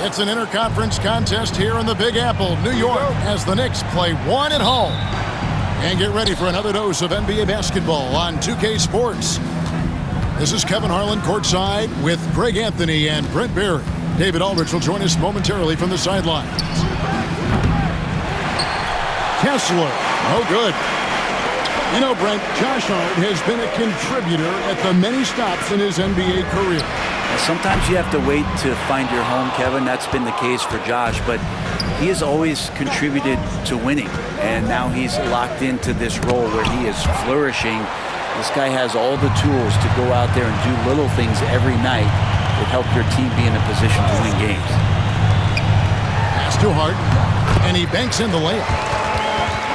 It's an interconference contest here in the Big Apple, New York, as the Knicks play one at home. And get ready for another dose of NBA basketball on 2K Sports. This is Kevin Harlan courtside with Greg Anthony and Brent Barry. David Aldridge will join us momentarily from the sidelines. Kessler, no good. You know, Brent, Josh Hart has been a contributor at the many stops in his NBA career. Sometimes you have to wait to find your home, Kevin. That's been the case for Josh, but he has always contributed to winning, and now he's locked into this role where he is flourishing. This guy has all the tools to go out there and do little things every night that help your team be in a position to win games. Pass to Hart, and he banks in the layup.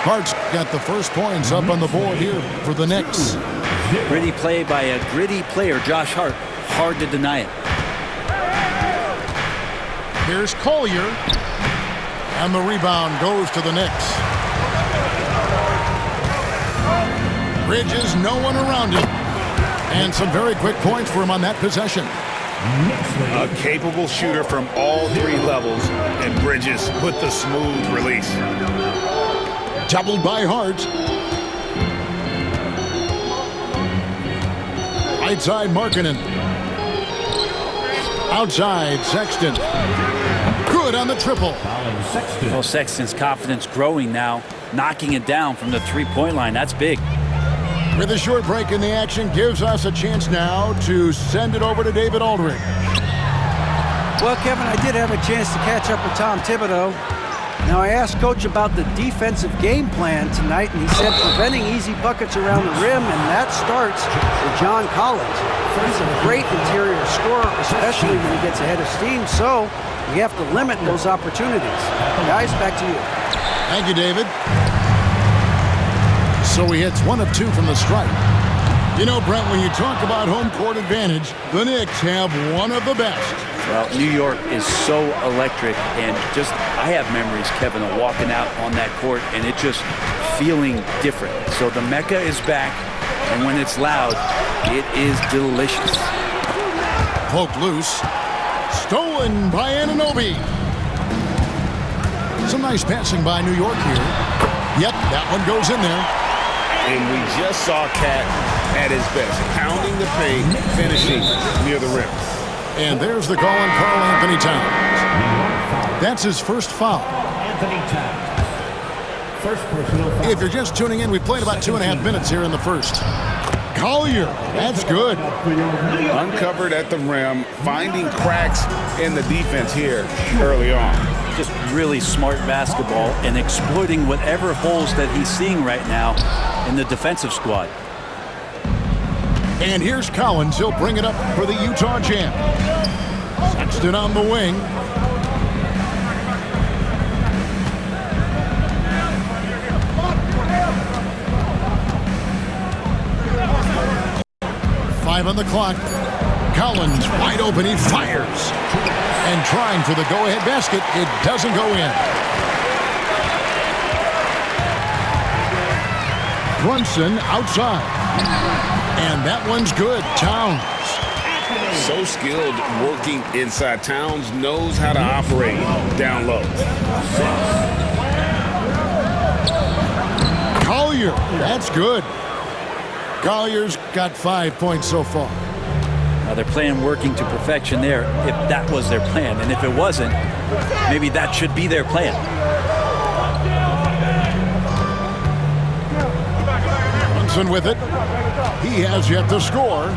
Hart's got the first points up on the board here for the Knicks. Gritty play by a gritty player, Josh Hart. Hard to deny it. Here's Collier, and the rebound goes to the Knicks. Bridges, no one around him, and some very quick points for him on that possession. A capable shooter from all three levels, and Bridges with the smooth release. Doubled by Hart. Right side, Markkanen. Outside, Sexton. Good on the triple. Well, Sexton's confidence growing now, knocking it down from the three-point line. That's big. With a short break in the action, gives us a chance now to send it over to David Aldridge. Well, Kevin, I did have a chance to catch up with Tom Thibodeau. Now, I asked Coach about the defensive game plan tonight, and he said preventing easy buckets around the rim, and that starts with John Collins. He's a great interior scorer, especially when he gets ahead of steam, so we have to limit those opportunities. Guys, back to you. Thank you, David. So he hits 1 of 2 from the stripe. You know, Brent, when you talk about home court advantage, the Knicks have one of the best. Well, New York is so electric, and I have memories, Kevin, of walking out on that court and it just feeling different. So the Mecca is back, and when it's loud, it is delicious. Poked loose. Stolen by Anunoby. Some nice passing by New York here. Yep, that one goes in there. And we just saw Cat at his best, pounding the paint, finishing near the rim. And there's the call on Karl-Anthony Towns. That's his first foul. Anthony Towns. First personal foul. If you're just tuning in, we played about 2.5 minutes here in the first. Collier, that's good. Uncovered at the rim, finding cracks in the defense here early on. Just really smart basketball and exploiting whatever holes that he's seeing right now in the defensive squad. And here's Collins. He'll bring it up for the Utah Jam. Sexton on the wing. Five on the clock. Collins wide open. He fires. And trying for the go-ahead basket. It doesn't go in. Brunson outside. And that one's good. Towns. So skilled working inside. Towns knows how to operate down low. Collier, that's good. Collier's got 5 points so far. Now they're playing working to perfection there, if that was their plan. And if it wasn't, maybe that should be their plan. Brunson with it. He has yet to score.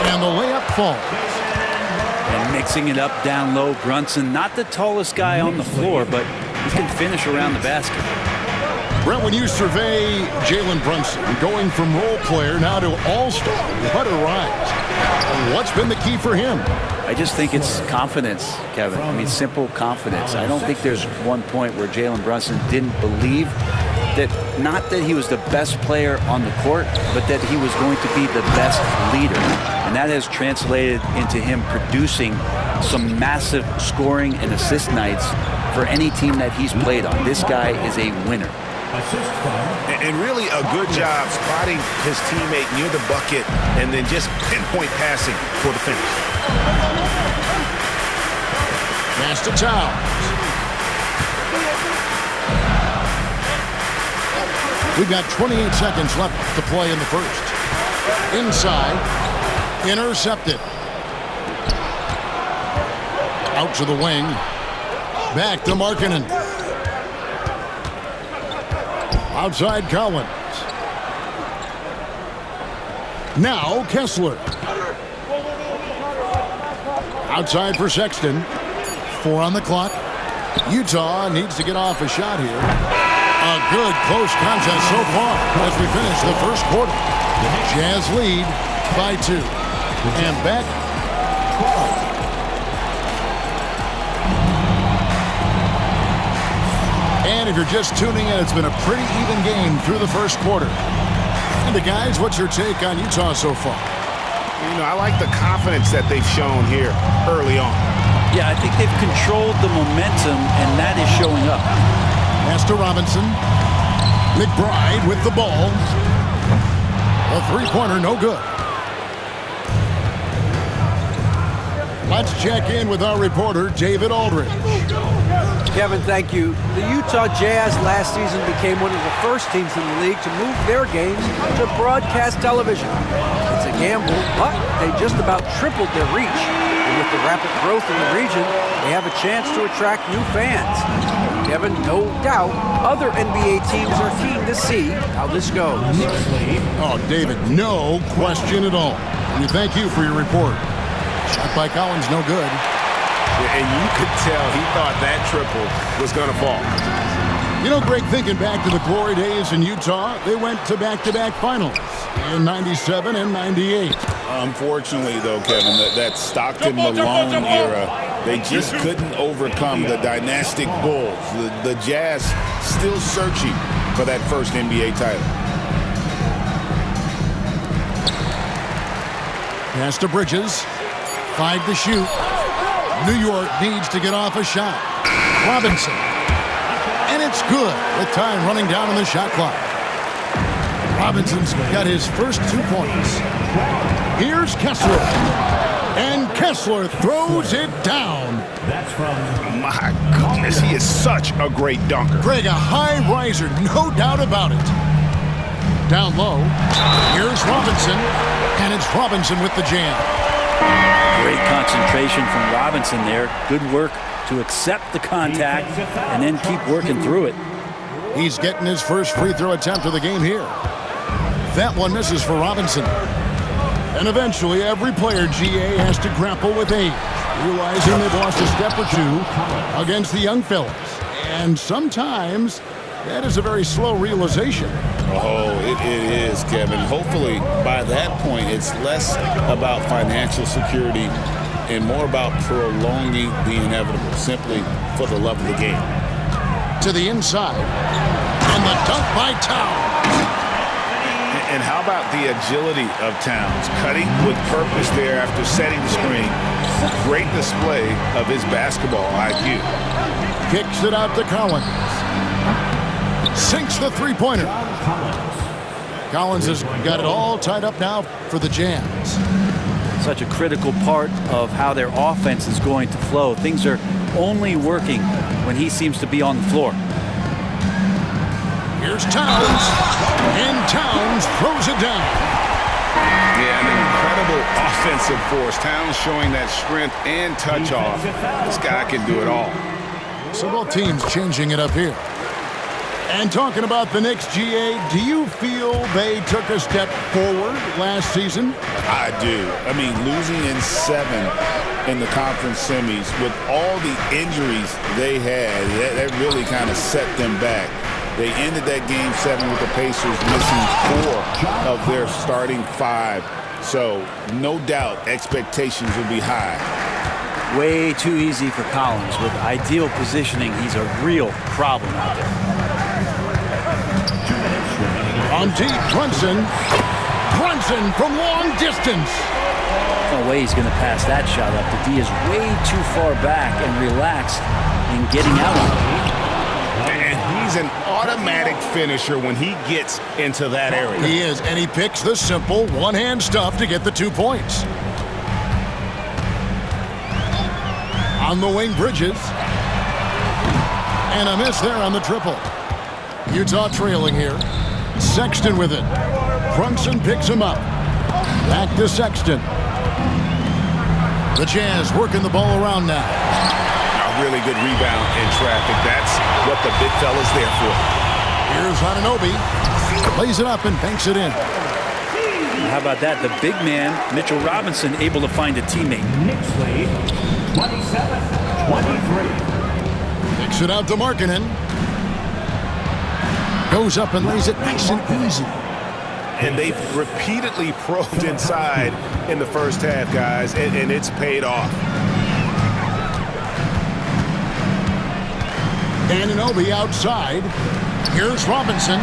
And the layup falls. And mixing it up down low, Brunson, not the tallest guy on the floor, but he can finish around the basket. Brent, when you survey Jalen Brunson, going from role player now to all-star, what a rise. What's been the key for him? I just think it's confidence, Kevin. I mean, simple confidence. I don't think there's one point where Jalen Brunson didn't believe that, not that he was the best player on the court, but that he was going to be the best leader. And that has translated into him producing some massive scoring and assist nights for any team that he's played on. This guy is a winner. Assist from And really a good job spotting his teammate near the bucket and then just pinpoint passing for the finish. Pass to Towns. We've got 28 seconds left to play in the first. Inside. Intercepted. Out to the wing. Back to Markkanen. Outside Collins. Now Kessler. Outside for Sexton. 4 on the clock. Utah needs to get off a shot here. A good close contest so far as we finish the first quarter. Jazz lead by 2. And back. And if you're just tuning in, it's been a pretty even game through the first quarter. And the guys, what's your take on Utah so far? You know, I like the confidence that they've shown here early on. Yeah, I think they've controlled the momentum, and that is showing up. Pass to Robinson. McBride with the ball. A three-pointer, no good. Let's check in with our reporter, David Aldridge. Kevin, thank you. The Utah Jazz last season became one of the first teams in the league to move their games to broadcast television. It's a gamble, but they just about tripled their reach. And with the rapid growth in the region, they have a chance to attract new fans. Kevin, no doubt, other NBA teams are keen to see how this goes. Oh, David, no question at all. We thank you for your report. Shot by Collins, no good. And you could tell he thought that triple was going to fall. You know, Greg, thinking back to the glory days in Utah, they went to back-to-back finals in 97 and 98. Unfortunately, though, Kevin, that Stockton-Malone era, they just couldn't overcome the dynastic Bulls. The Jazz still searching for that first NBA title. Pass to Bridges. 5 to shoot. New York needs to get off a shot. Robinson. And it's good with time running down on the shot clock. Robinson's got his first 2 points. Here's Kessler. And Kessler throws it down. That's from My goodness, he is such a great dunker. Greg, a high riser, no doubt about it. Down low. Here's Robinson. And it's Robinson with the jam. Great concentration from Robinson there. Good work to accept the contact and then keep working through it. He's getting his first free throw attempt of the game here. That one misses for Robinson. And eventually, every player, GA, has to grapple with age, realizing they've lost a step or two against the young fellas. And sometimes, that is a very slow realization. Oh, it is, Kevin. Hopefully, by that point, it's less about financial security and more about prolonging the inevitable, simply for the love of the game. To the inside. And the dunk by Towns. And how about the agility of Towns? Cutting with purpose there after setting the screen. Great display of his basketball IQ. Kicks it out to Collins. Sinks the three-pointer. Collins has got it all tied up now for the Jazz. Such a critical part of how their offense is going to flow. Things are only working when he seems to be on the floor. Here's Towns, and Towns throws it down. Yeah, an incredible offensive force. Towns showing that strength and touch off. This guy can do it all. So both teams changing it up here. And talking about the Knicks, GA, do you feel they took a step forward last season? I do. I mean, losing in 7 in the conference semis with all the injuries they had, that really kind of set them back. They ended that game 7 with the Pacers missing 4 of their starting 5. So, no doubt, expectations will be high. Way too easy for Collins. With ideal positioning, he's a real problem out there. On deep, Brunson. Brunson from long distance. No way he's going to pass that shot up. The D is way too far back and relaxed in getting out of it. And he's He's an automatic finisher when he gets into that area. He is, and he picks the simple one-hand stuff to get the 2 points. On the wing, Bridges. And a miss there on the triple. Utah trailing here. Sexton with it. Brunson picks him up. Back to Sexton. The Jazz working the ball around now. A really good rebound in traffic. That's what the big fella's there for. Here's Anunoby. Lays it up and banks it in. How about that? The big man, Mitchell Robinson, able to find a teammate. Knicks lead 27-23. Kicks it out to Markkanen. Goes up and lays it nice and easy. And they've repeatedly probed inside in the first half, guys, and it's paid off. Anunoby outside. Here's Robinson.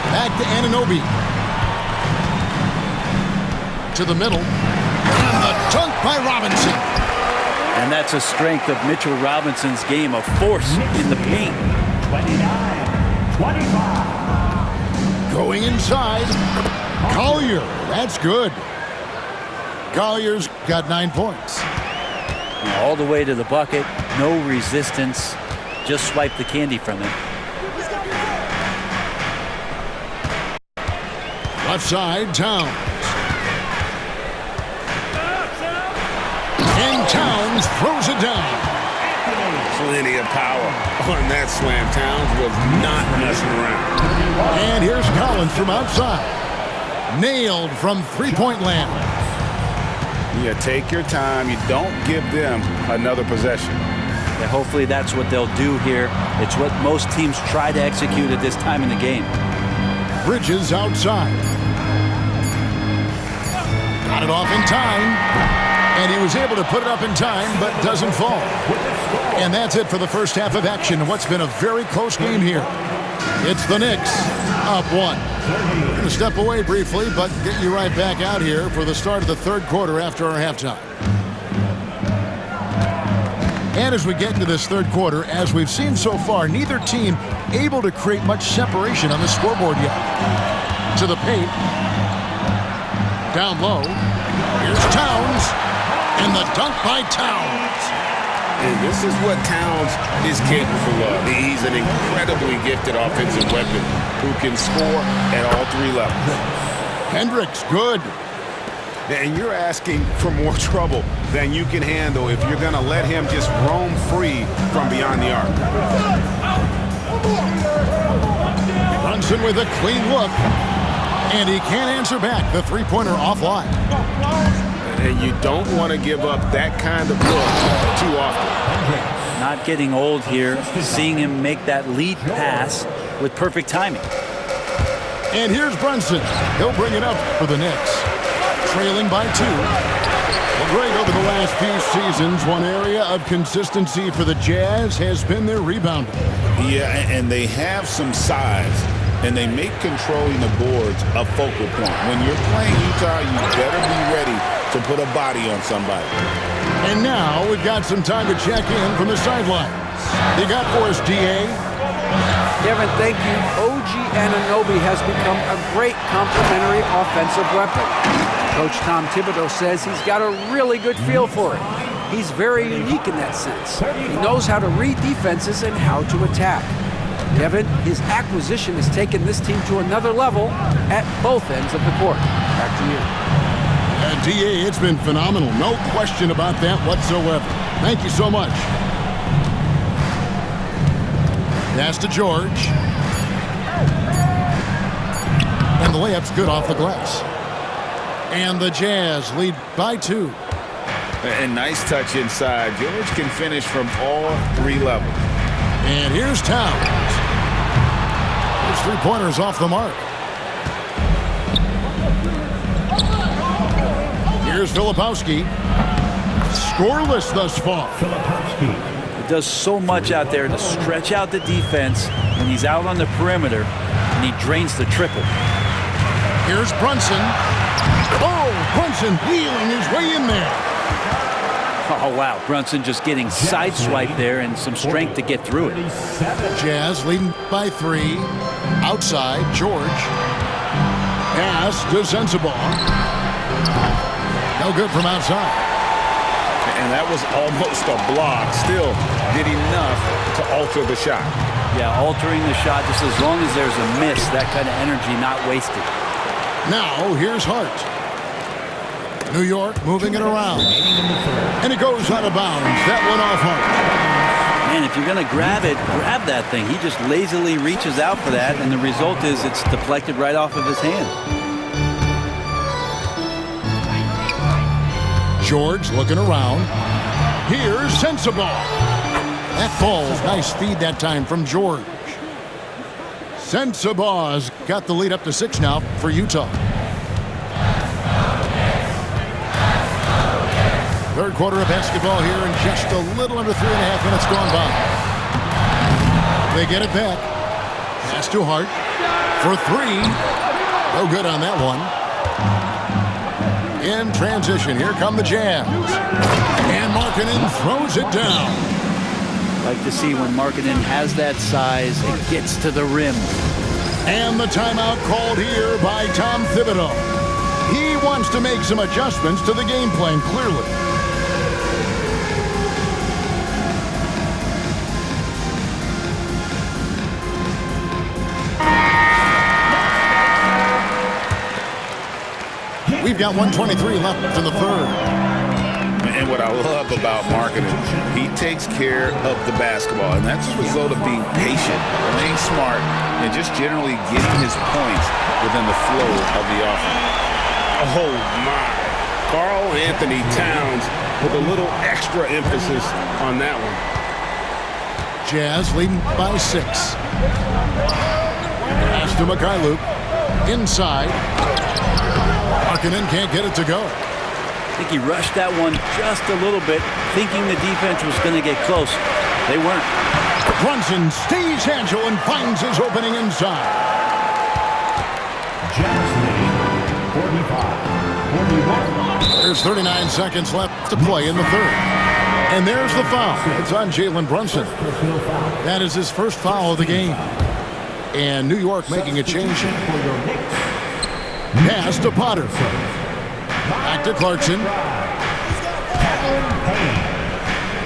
Back to Anunoby. To the middle. And the dunk by Robinson. And that's a strength of Mitchell Robinson's game, a force in the paint. 29-25. Going inside. Collier. That's good. Collier's got 9 points. All the way to the bucket. No resistance. Just swipe the candy from him. Left side, Towns. And Towns throws it down. Plenty of power on that slam. Towns was not messing around. And here's Collins from outside. Nailed from three-point land. Yeah, take your time. You don't give them another possession. Yeah, hopefully that's what they'll do here. It's what most teams try to execute at this time in the game. Bridges outside. Got it off in time. And he was able to put it up in time, but doesn't fall. And that's it for the first half of action. What's been a very close game here. It's the Knicks up 1. We're going to step away briefly, but get you right back out here for the start of the third quarter after our halftime. And as we get into this third quarter, as we've seen so far, neither team able to create much separation on the scoreboard yet. To the paint. Down low. Here's Towns. And the dunk by Towns. And this is what Towns is capable of. He's an incredibly gifted offensive weapon who can score at all 3 levels. Hendricks, good. And you're asking for more trouble than you can handle if you're going to let him just roam free from beyond the arc. Brunson with a clean look. And he can't answer back. The three-pointer offline. And you don't want to give up that kind of look too often. Not getting old here, seeing him make that lead pass with perfect timing. And here's Brunson. He'll bring it up for the Knicks. Trailing by 2. Well, great over the last few seasons. One area of consistency for the Jazz has been their rebounding. Yeah, and they have some size, and they make controlling the boards a focal point. When you're playing Utah, you better be ready to put a body on somebody. And now we've got some time to check in from the sidelines. You got for us, D.A.? Kevin, thank you. OG Anunoby has become a great complementary offensive weapon. Coach Tom Thibodeau says he's got a really good feel for it. He's very unique in that sense. He knows how to read defenses and how to attack. Kevin, his acquisition has taken this team to another level at both ends of the court. Back to you. D.A., it's been phenomenal. No question about that whatsoever. Thank you so much. Pass to George. And the layup's good off the glass. And the Jazz lead by 2. And nice touch inside. George can finish from all 3 levels. And here's Towns. His three-pointers off the mark. Here's Filipowski. Scoreless thus far. Filipowski. He does so much out there to stretch out the defense when he's out on the perimeter, and he drains the triple. Here's Brunson. Oh, Brunson wheeling his way in there. Oh, wow. Brunson just getting sideswiped there and some strength to get through it. Jazz leading by 3. Outside, George. Pass to Sensabaugh. No good from outside. And that was almost a block. Still did enough to alter the shot. Yeah, altering the shot just as long as there's a miss, that kind of energy not wasted. Now, here's Hart. New York moving it around. And it goes out of bounds. That went off Hart. Man, if you're going to grab it, grab that thing. He just lazily reaches out for that, and the result is it's deflected right off of his hand. George looking around. Here's Sensabaugh. That falls. Nice feed that time from George. Sensabaugh's got the lead up to 6 now for Utah. Third quarter of basketball here, and just a little under 3.5 minutes gone by. They get it back. Pass to Hart for 3. No good on that one. In transition, here come the Jazz. And Markkanen throws it down. Like to see when Markkanen has that size, it gets to the rim. And the timeout called here by Tom Thibodeau. He wants to make some adjustments to the game plan, clearly. We've got 1:23 left in the third. And what I love about Markkanen, he takes care of the basketball, and that's a result of being patient, playing smart, and just generally getting his points within the flow of the offense. Oh, my. Karl Anthony Towns with a little extra emphasis on that one. Jazz leading by 6. Pass to Mikhailuk. Inside. Markkanen can't get it to go. I think he rushed that one just a little bit, thinking the defense was going to get close. They weren't. Brunson stays agile and finds his opening inside. Jazz lead 45-41. There's 39 seconds left to play in the third. And there's the foul. It's on Jalen Brunson. Personal foul. That is his first foul of the game. And New York making a change. Pass to Potter. Back to Clarkson.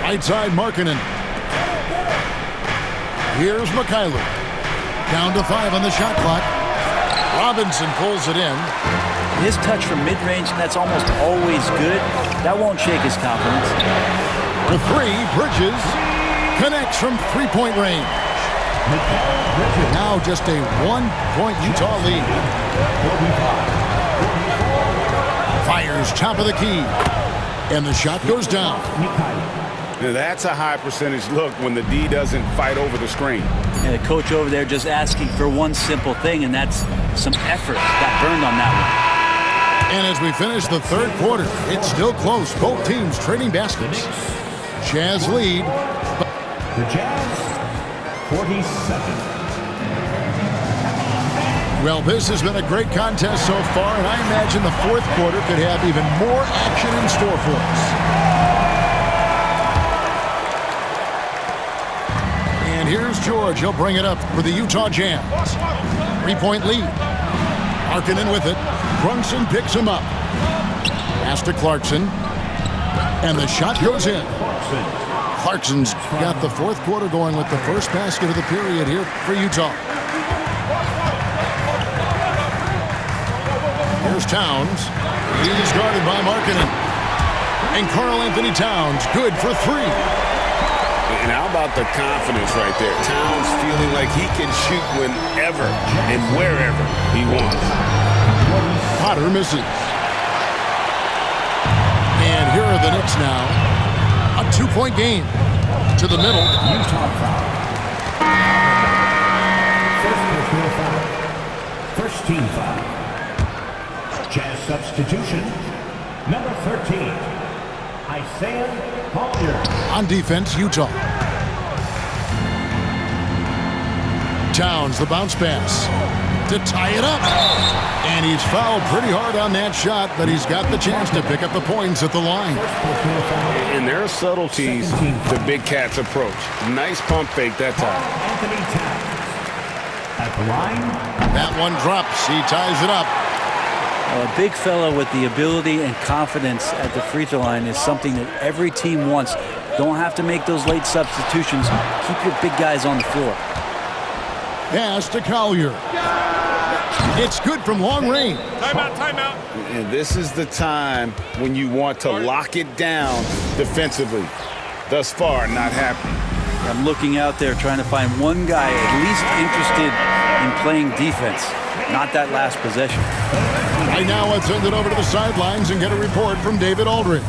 Right side, Markkanen. Here's Mikhailuk. Down to 5 on the shot clock. Robinson pulls it in. His touch from mid-range, that's almost always good. That won't shake his confidence. For 3, Bridges connects from 3-point range. Now just a 1-point Utah lead. Fires top of the key. And the shot goes down. Now that's a high percentage look when the D doesn't fight over the screen. And the coach over there just asking for one simple thing, and that's some effort. Got burned on that one. And as we finish the third quarter, it's still close. Both teams trading baskets. Jazz lead. The Jazz 47. Well, this has been a great contest so far, and I imagine the fourth quarter could have even more action in store for us. And here's George. He'll bring it up for the Utah Jazz. 3-point lead. Markkanen with it. Brunson picks him up. Pass to Clarkson. And the shot goes in. Clarkson's got the fourth quarter going with the first basket of the period here for Utah. Here's Towns. He's guarded by Markkanen. And Karl Anthony Towns good for 3. And how about the confidence right there? Towns feeling like he can shoot whenever and wherever he wants. Potter misses. And here are the Knicks now. A 2-point game to the middle. Utah foul. First personal foul. First team foul. Jazz substitution. Number 13. Isaiah Collier. On defense, Utah. Towns, the bounce pass. to tie it up. And he's fouled pretty hard on that shot, but he's got the chance to pick up the points at the line. And there are subtleties to Big Cat's approach. Nice pump fake that time. Anthony Towns. At the line. That one drops. He ties it up. A big fella with the ability and confidence at the free throw line is something that every team wants. Don't have to make those late substitutions. Keep your big guys on the floor. Pass to Collier. It's good from long range. Timeout. And this is the time when you want to lock it down defensively. Thus far, not happening. I'm looking out there trying to find one guy at least interested in playing defense, not that last possession. Right now, let's send it over to the sidelines and get a report from David Aldridge.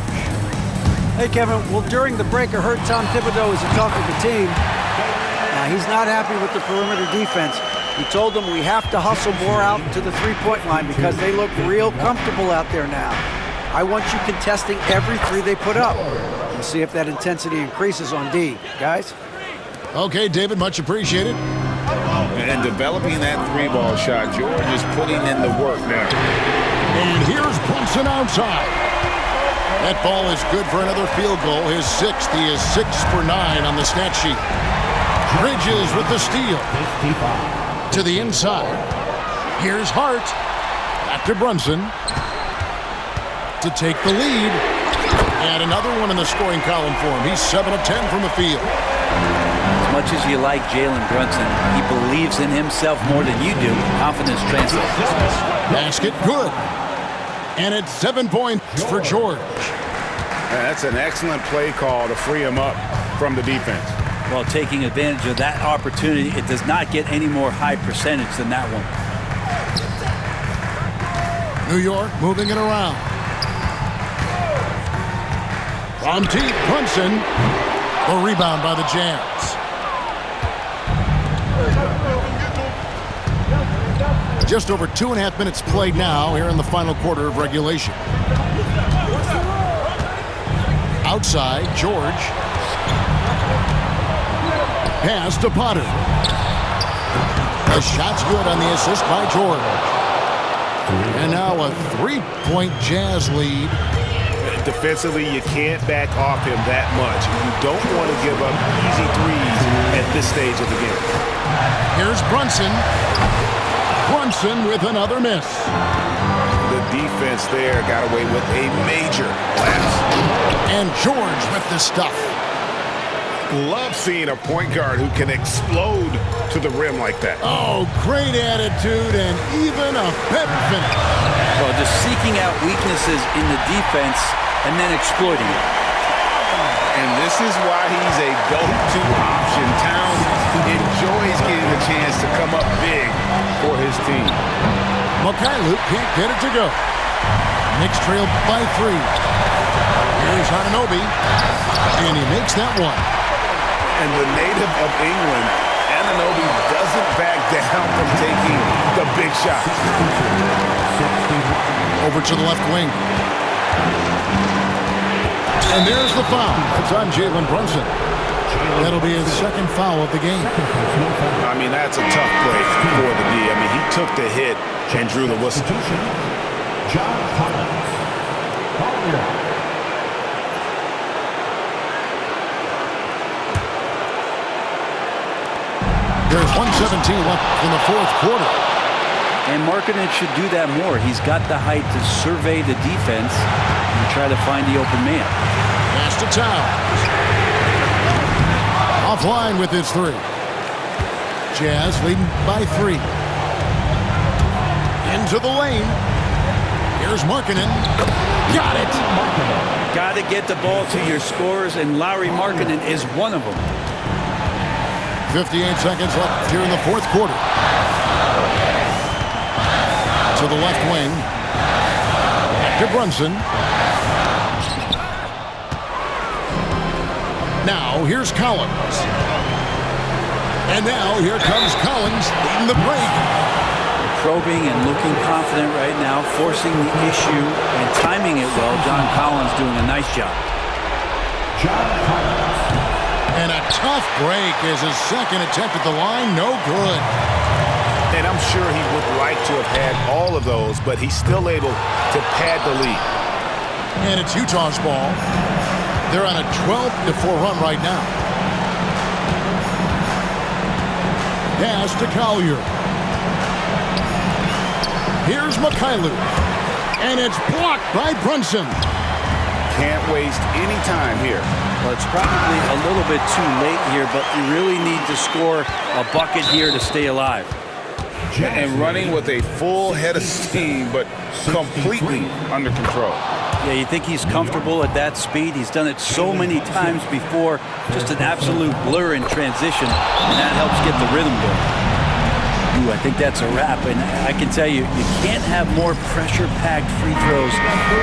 Hey, Kevin. Well, during the break, I heard Tom Thibodeau as he talked to the team. Now, he's not happy with the perimeter defense. He told them we have to hustle more out to the three-point line because they look real comfortable out there now. I want you contesting every three they put up. We'll see if that intensity increases on D. Guys? Okay, David, much appreciated. And developing that three-ball shot, George is putting in the work now. And here's Brunson outside. That ball is good for another field goal. His sixth. He is 6 for 9 on the stat sheet. Bridges with the steal. To the inside. Here's Hart. Back to Brunson. To take the lead. And another one in the scoring column for him. He's 7 of 10 from the field. As much as you like Jalen Brunson, he believes in himself more than you do. Confidence translates. Basket good. And it's 7 points for George. That's an excellent play call to free him up from the defense. Well, taking advantage of that opportunity, it does not get any more high percentage than that one. New York moving it around. From deep, Brunson. The rebound by the Jazz. Just over 2.5 minutes played now here in the final quarter of regulation. Outside, George. Pass to Potter. The shot's good on the assist by George. And now a 3-point Jazz lead. Defensively, you can't back off him that much. You don't want to give up easy threes at this stage of the game. Here's Brunson. Brunson with another miss. The defense there got away with a major lapse. And George with the stuff. Love seeing a point guard who can explode to the rim like that. Oh, great attitude and even a better finish. Well, just seeking out weaknesses in the defense and then exploiting it. And this is why he's a go-to option. Towns enjoys getting a chance to come up big for his team. Mykhailiuk can't get it to go. Knicks trail by 3. Here's Anunoby, and he makes that one. And the native of England, Anunoby doesn't back down from taking the big shot. Over to the left wing. And there's the foul. It's on Jalen Brunson. That'll be his second foul of the game. I mean, that's a tough play for the D. I mean, he took the hit and drew the whistle. John Collins. There's 1:17 left in the fourth quarter. And Markkanen should do that more. He's got the height to survey the defense and try to find the open man. Pass to Towns. Offline with his 3. Jazz leading by 3. Into the lane. Here's Markkanen. Got it. Got to get the ball to your scorers, and Lauri Markkanen is one of them. 58 seconds left here in the fourth quarter. To the left wing. Back to Brunson. Now here's Collins. And now here comes Collins leading the break. Probing and looking confident right now, forcing the issue and timing it well. John Collins doing a nice job. John Collins. And a tough break is his second attempt at the line. No good. And And I'm sure he would like to have had all of those, but he's still able to pad the lead. And it's Utah's ball. They're on a 12-4 run right now. Pass to Collier. Here's Mykhailiuk. And it's blocked by Brunson. Can't waste any time here. Well, it's probably a little bit too late here, but you really need to score a bucket here to stay alive. And running with a full head of steam, but completely under control. Yeah, you think he's comfortable at that speed? He's done it so many times before. Just an absolute blur in transition, and that helps get the rhythm going. Ooh, I think that's a wrap, and I can tell you, you can't have more pressure-packed free throws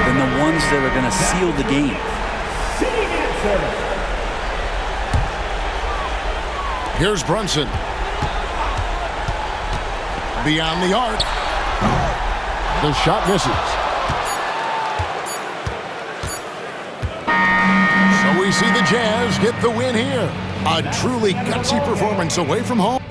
than the ones that are going to seal the game. Here's Brunson. Beyond the arc. The shot misses. So we see the Jazz get the win here. A truly gutsy performance away from home.